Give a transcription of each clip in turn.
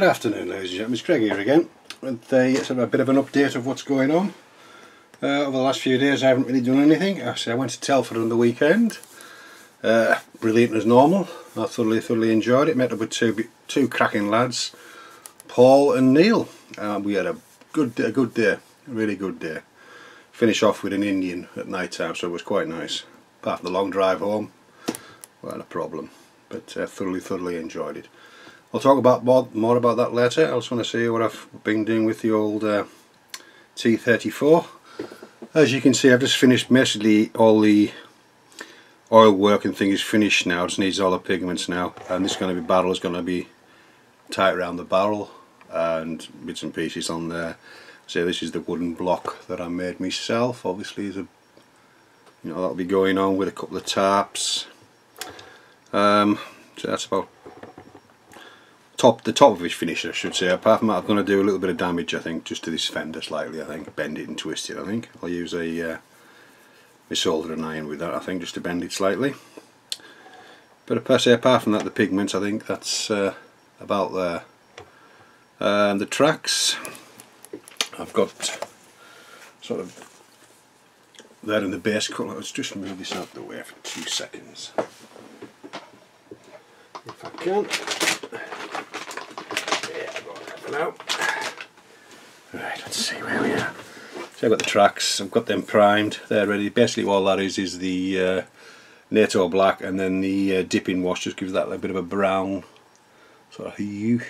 Good afternoon, ladies and gentlemen, it's Craig here again with sort of a bit of an update of what's going on. Over the last few days I haven't really done anything. Actually, I went to Telford on the weekend. Brilliant as normal. I thoroughly enjoyed it. Met up with two cracking lads, Paul and Neil. We had a good day, a really good day. Finish off with an Indian at night time, so it was quite nice. Apart from the long drive home, well, a problem, but thoroughly enjoyed it. I'll talk about more about that later. I just want to see what I've been doing with the old T34. As you can see, I've just finished basically all the oil work and thing is finished now. It just needs all the pigments now, and this barrel is going to be tight around the barrel and bits and pieces on there. So this is the wooden block that I made myself. Obviously, that'll be going on with a couple of tarps. So that's about the top of his finish, I should say. Apart from that, I'm going to do a little bit of damage, I think, just to this fender slightly. I think bend it and twist it. I think I'll use a solder and iron with that, I think, just to bend it slightly. But per se, apart from that, the pigments, I think that's about there. The tracks, I've got sort of there in the base colour. Let's just move this out of the way for 2 seconds, if I can. Yeah, I've got that now. Right, let's see where we are. So I've got the tracks, I've got them primed, they're ready. Basically all that is the NATO black, and then the dipping wash just gives that a bit of a brown sort of hue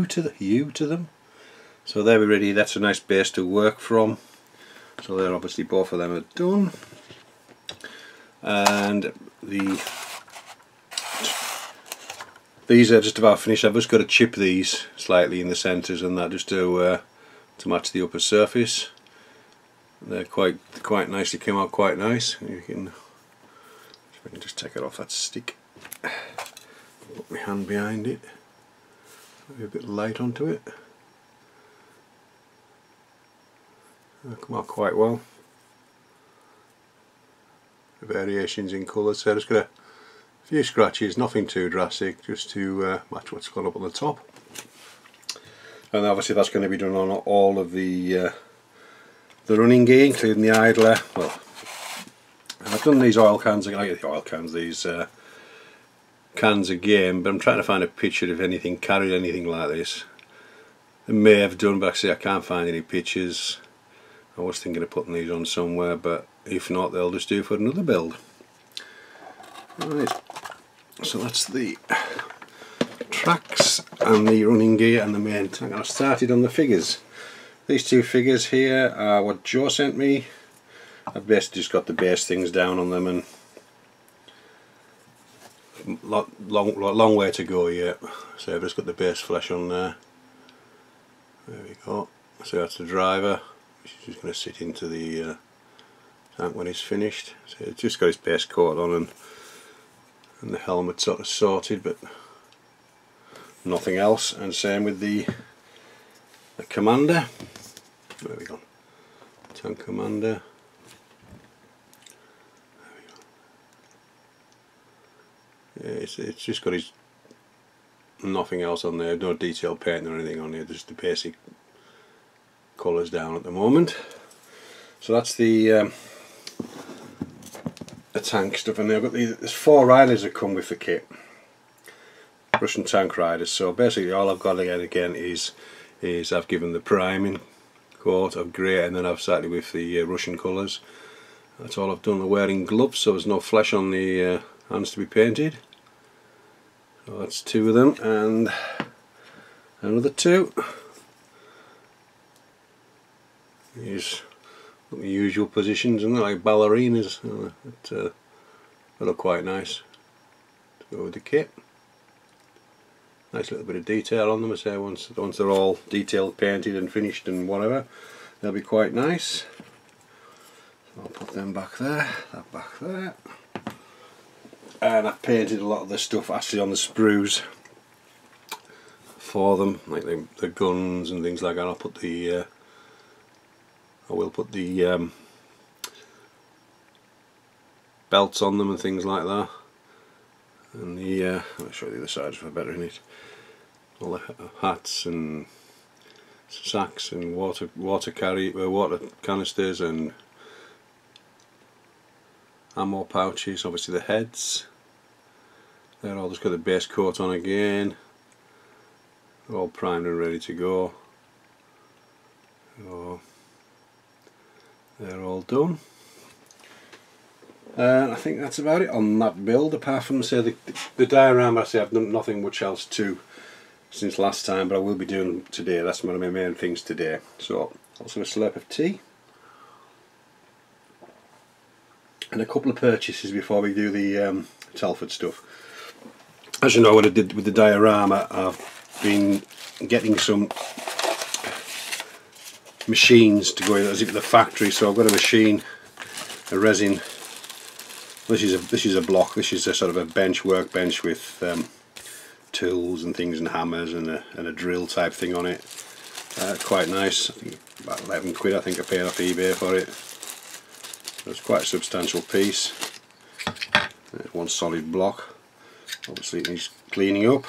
to them. So they're ready. That's a nice base to work from. So they're obviously, both of them are done. And these are just about finished. I've just got to chip these slightly in the centres and that, just to match the upper surface. They're quite nicely, came out quite nice. You can, if I can just take it off that stick, put my hand behind it, maybe a bit of light onto it. They'll come out quite well. The variations in colours. So I've just got a few scratches, nothing too drastic, just to match what's gone up on the top. And obviously that's going to be done on all of the running gear, including the idler. Well, I've done these oil cans, these cans again, but I'm trying to find a picture if anything carried anything like this. They may have done, but actually I can't find any pictures. I was thinking of putting these on somewhere, but if not, they'll just do for another build. Right, so that's the tracks and the running gear and the main tank. I started on the figures. These two figures here are what Joe sent me. I've basically just got the base things down on them, and long way to go yet. So I've just got the base flesh on there. There we go. So that's the driver, which is just going to sit into the tank when it's finished. So it's just got his base coat on and the helmet sort of sorted, but nothing else. And same with the commander. There we go. Tank commander. There we go. Yeah, it's just got his, nothing else on there, no detailed painting or anything on here, just the basic colours down at the moment. So that's the tank stuff, and I've got there's 4 riders that come with the kit, Russian tank riders. So basically all I've got again is I've given the priming coat of grey, and then I've started with the Russian colours. That's all I've done. They're wearing gloves, so there's no flesh on the hands to be painted. So that's 2 of them, and another 2. Here's the usual positions, and they're like ballerinas. They look quite nice to go with the kit. Nice little bit of detail on them. I say once they're all detailed, painted and finished and whatever, they'll be quite nice. So I'll put them back there, that back there. And I've painted a lot of the stuff actually on the sprues for them, like the guns and things like that. I'll put the I will put the belts on them and things like that. And the I'll show you the other side for better in it. all the hats and sacks and water canisters and ammo pouches. Obviously the heads, they're all just got the base coat on again. They're all primed and ready to go. So they're all done. I think that's about it on that build, apart from say the diorama. I say I've done nothing much else to since last time, but I will be doing today. That's one of my main things today. So also a slurp of tea and a couple of purchases before we do the Telford stuff. As you know, what I did with the diorama, I've been getting some machines to go in as if the factory. So I've got a machine, a resin. This is a block. This is a sort of a workbench with tools and things and hammers and a drill type thing on it. Quite nice. I think about 11 quid I think I paid off eBay for it. So it's quite a substantial piece. One solid block. Obviously it needs cleaning up,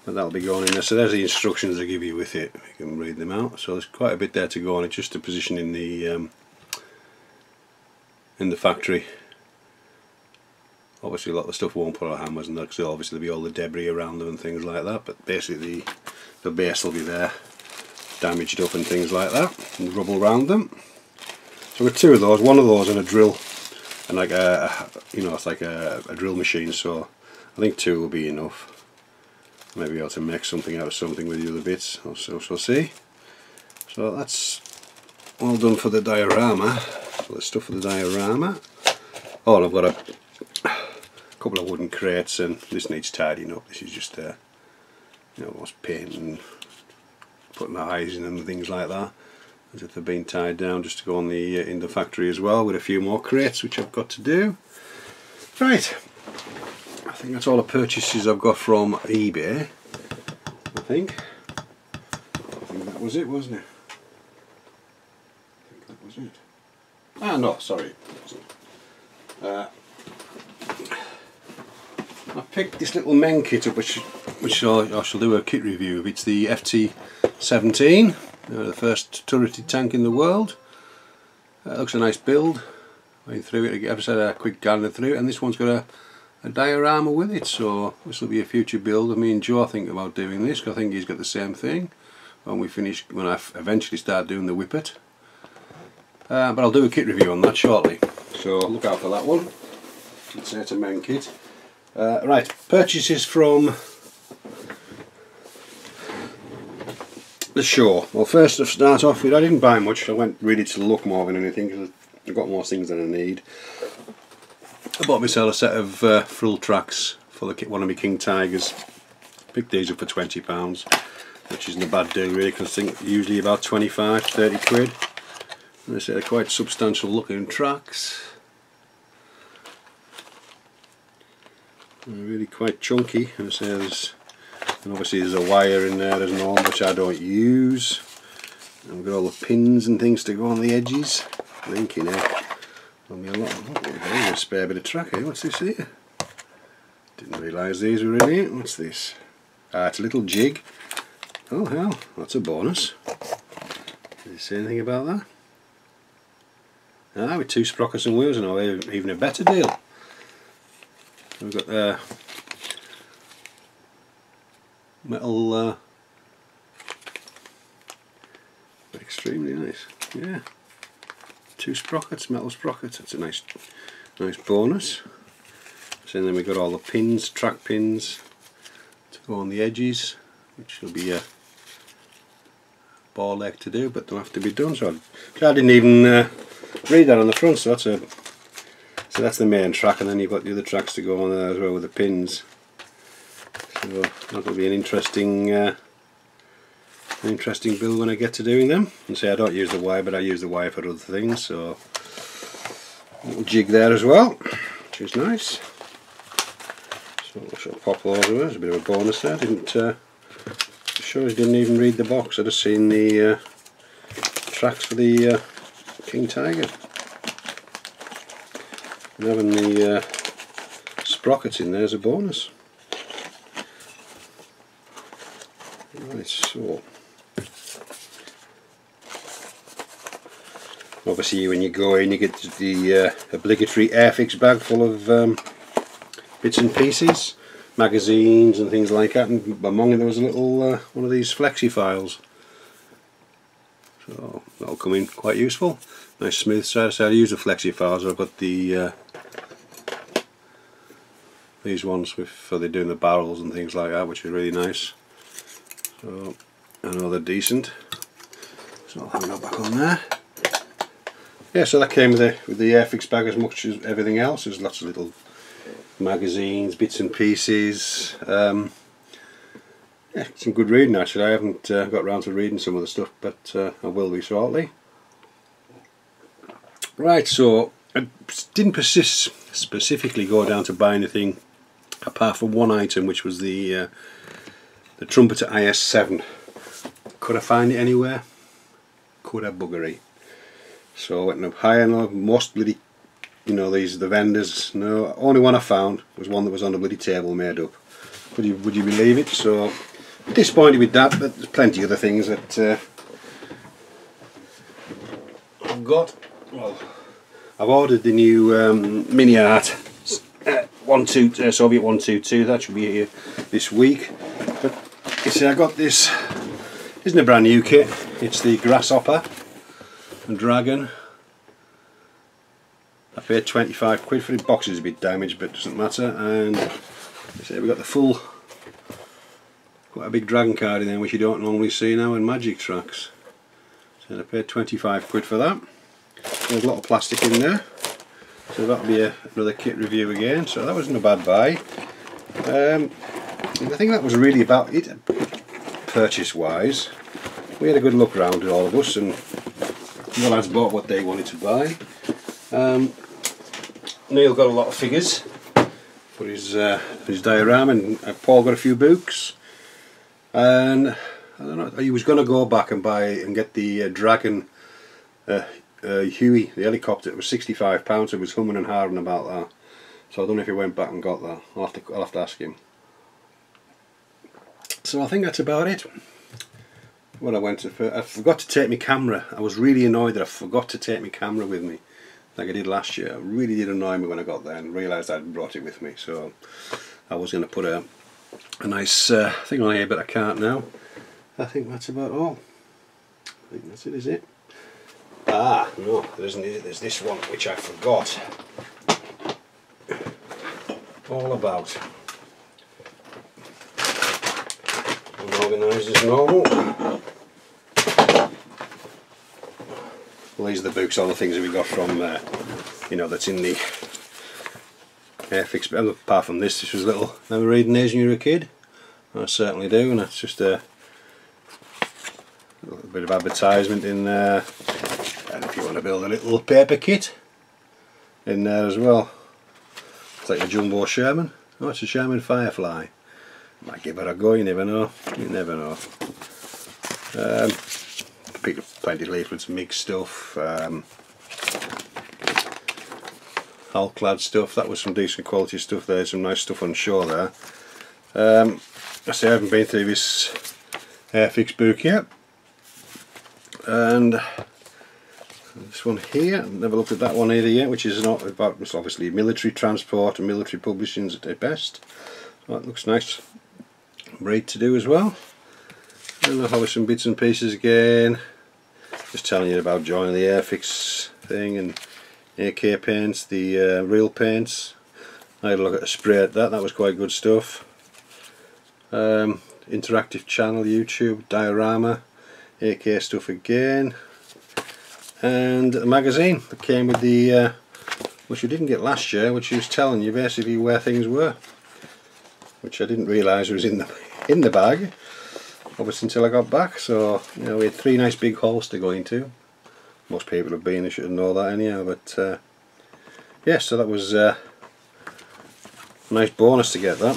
but that'll be going in there. So there's the instructions they give you with it. You can read them out. So there's quite a bit there to go on it, just to position in the factory. Obviously a lot of the stuff won't put on hammers and that, because obviously there'll be all the debris around them and things like that, but basically the base will be there, damaged up and things like that, and rubble around them. So with two of those, one of those and a drill, and like it's like a drill machine, so I think two will be enough. Maybe able to make something out of something with the other bits, we'll see. So that's all done for the diorama, for the stuff for the diorama. Oh, and I've got a couple of wooden crates, and this needs tidying up. This is just what's paint and putting the eyes in them and things like that, as if they're being tied down, just to go on the in the factory as well, with a few more crates which I've got to do. Right, I think that's all the purchases I've got from eBay. I think that was it, wasn't it? I think that was it. Ah, no, sorry, it wasn't. I picked this little men kit up, which I shall do a kit review of. It's the FT-17, the first turreted tank in the world. It looks a nice build. Went through it, I've had a quick gander through it, and this one's got a diorama with it, so this will be a future build. Me and Joe think about doing this, because I think he's got the same thing when I eventually start doing the Whippet. But I'll do a kit review on that shortly, so look out for that one. It's a men kit. Right, purchases from the show. Well, first to start off with, I didn't buy much. I went really to look more than anything, because I've got more things than I need. I bought myself a set of frill tracks for one of my King Tigers. Picked these up for £20, which isn't a bad deal really, because I think usually about 25–30 quid. And they're quite substantial looking tracks. They're really quite chunky, and obviously there's a wire in there, there's no one, which I don't use. And we've got all the pins and things to go on the edges. Linking it. There'll be a lot of, there's a spare bit of track here. What's this here? Didn't realise these were in here. What's this? It's a little jig. Oh hell, that's a bonus. Did it say anything about that? With 2 sprockets and wheels, and even a better deal. We've got metal, extremely nice, yeah. 2 sprockets, metal sprockets. That's a nice bonus. So then we've got all the pins, track pins, to go on the edges, which will be a ball leg to do, but they'll have to be done. So I didn't even read that on the front. So that's the main track, and then you've got the other tracks to go on there as well with the pins. So that'll be an interesting build when I get to doing them. And say I don't use the wire, but I use the wire for other things. So a little jig there as well, which is nice. So I shall pop those away. There's a bit of a bonus there. Sure, I didn't even read the box. I just seen the tracks for the King Tiger. And having the sprockets in there is a bonus. Right, so obviously when you go in you get the obligatory Airfix bag full of bits and pieces, magazines and things like that, and among it there was a little one of these flexi files, so that'll come in quite useful. Nice smooth side. So I use the flexi files. I've got the these ones for the doing the barrels and things like that, which is really nice. So I know they're decent. So I'll hang that back on there. Yeah, so that came with the Airfix bag as much as everything else. There's lots of little magazines, bits and pieces. Yeah, some good reading actually. I haven't got round to reading some of the stuff, but I will be shortly. Right, so I didn't specifically go down to buy anything apart from one item, which was the Trumpeter IS7. Could I find it anywhere? Could I buggery? So I went up high and low, most bloody, you know, these are the vendors. No, only one I found was one that was on the bloody table made up. Would you believe it? So disappointed with that, but there's plenty of other things that I've got. Well, I've ordered the new Mini Art Soviet 122. That should be here this week. But you see, I got this. Isn't a brand new kit. It's the Grasshopper and Dragon. I paid 25 quid for it. Box is a bit damaged, but it doesn't matter. And you see, we got the full, quite a big Dragon card in there, which you don't normally see now in Magic Tracks. So I paid 25 quid for that. There's a lot of plastic in there, so that'll be another kit review again. So that wasn't a bad buy. I think that was really about it purchase wise. We had a good look around, all of us, and the lads bought what they wanted to buy. Neil got a lot of figures for his diorama, and Paul got a few books. And I don't know, he was going to go back and buy and get the Dragon Huey, the helicopter. It was £65, so he was humming and hawing about that. So I don't know if he went back and got that. I'll have to ask him. So I think that's about it. What I went to, I forgot to take my camera. I was really annoyed that I forgot to take my camera with me, like I did last year. It really did annoy me when I got there and realised I'd brought it with me. So I was going to put a nice thing on here, but I can't now. I think that's about all. I think that's it, is it? Ah, no, there isn't, is it? There's this one which I forgot all about. Unorganised as normal. Well, these are the books, all the things that we got from, you know, that's in the Airfix. Apart from this was little. Remember reading these when you were a kid? I certainly do, and that's just a little bit of advertisement in there. And if you want to build a little paper kit in there as well. It's like a jumbo Sherman. Oh, it's a Sherman Firefly. Might give it a go, you never know. You never know. Picked up plenty of leaflets, MIG stuff, hull-clad stuff. That was some decent quality stuff there, some nice stuff on shore there. I say I haven't been through this Airfix book yet. And this one here, I've never looked at that one either yet, which is not about, it's obviously military transport and military publishings at their best. So that looks nice read to do as well. And I'll have some bits and pieces again, just telling you about joining the Airfix thing, and AK paints, the real paints. I had a look at a spray at that was quite good stuff. Interactive channel, YouTube, diorama, AK stuff again, and a magazine that came with the which we didn't get last year, which he was telling you basically where things were, which I didn't realise was in the bag, obviously, until I got back. So you know, we had 3 nice big holes to go into. Most people have been, they should know that anyhow, but yeah, so that was a nice bonus to get that.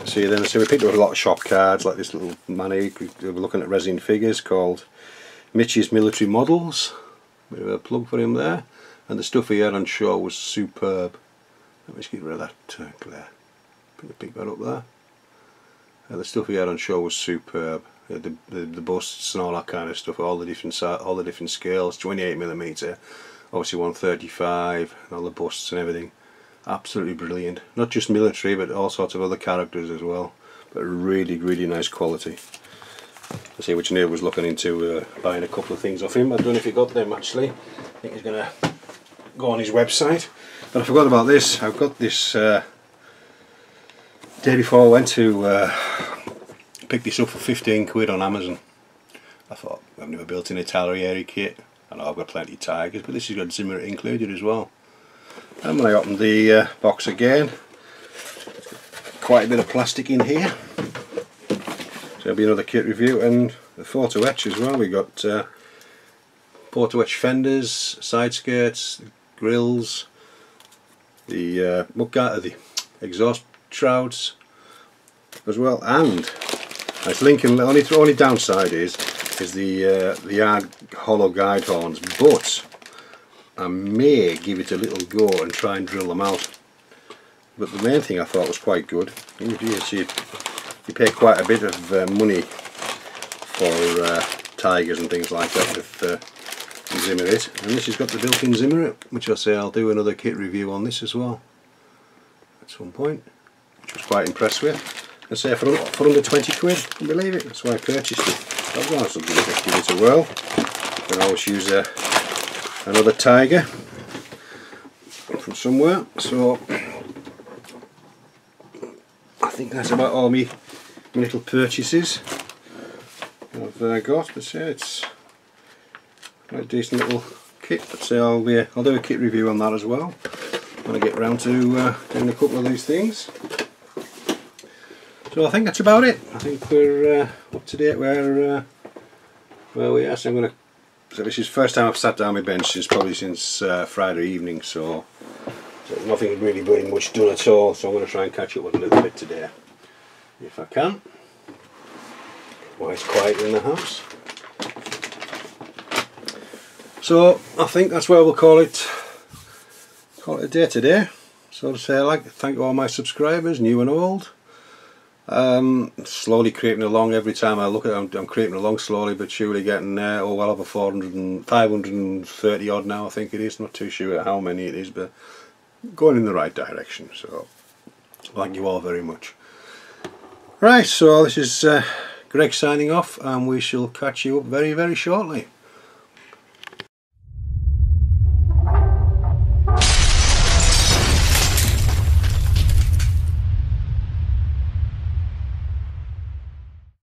See, then we picked up a lot of shop cards, like this little manny. We were looking at resin figures called Mitch's Military Models. Bit of a plug for him there. And the stuff he had on show was superb. Let me just get rid of that glare. Pick that up The stuff he had on show was superb. The busts and all that kind of stuff, all the different scales, 28mm, obviously 135, and all the busts and everything. Absolutely brilliant. Not just military, but all sorts of other characters as well. But really nice quality. I see which Neil was looking into buying a couple of things off him. I don't know if he got them actually. I think he's going to go on his website. But I forgot about this. I've got this day before I went to pick this up for 15 quid on Amazon. I thought, I've never built an Italieri kit. I know I've got plenty of Tigers, but this has got Zimmer included as well. And when I opened the box again, quite a bit of plastic in here. So there'll be another kit review, and the photo etch as well. We got photo etch fenders, side skirts, grills, the mudguard, the exhaust shrouds as well, and it's Lincoln. The only downside is the hard hollow guide horns, but I may give it a little go and try and drill them out. But the main thing I thought was quite good. You pay quite a bit of money for Tigers and things like that with Zimmer it, and this has got the built-in Zimmer, which I'll say I'll do another kit review on this as well at some point, which I was quite impressed with. I say for under 20 quid, can you believe it? That's why I purchased it. I've got to give it a whirl. I can always use another Tiger from somewhere. So I think that's about all my little purchases I've got. But say it's quite a decent little kit. But say I'll do a kit review on that as well when I get round to doing a couple of these things. So I think that's about it. I think we're up to date where we are. So this is the first time I've sat down my bench since Friday evening. So nothing really very much done at all. So I'm going to try and catch up with a little bit today, if I can. While it's quiet in the house. So I think that's where we'll call it a day today. So to say, I'd like to thank all my subscribers, new and old. Slowly creeping along. Every time I look at it, I'm creeping along slowly but surely, getting there. Oh, well over 530 odd now, I think it is. Not too sure how many it is, but going in the right direction. So thank you all very much. Right, so this is Greg signing off, and we shall catch you up very shortly.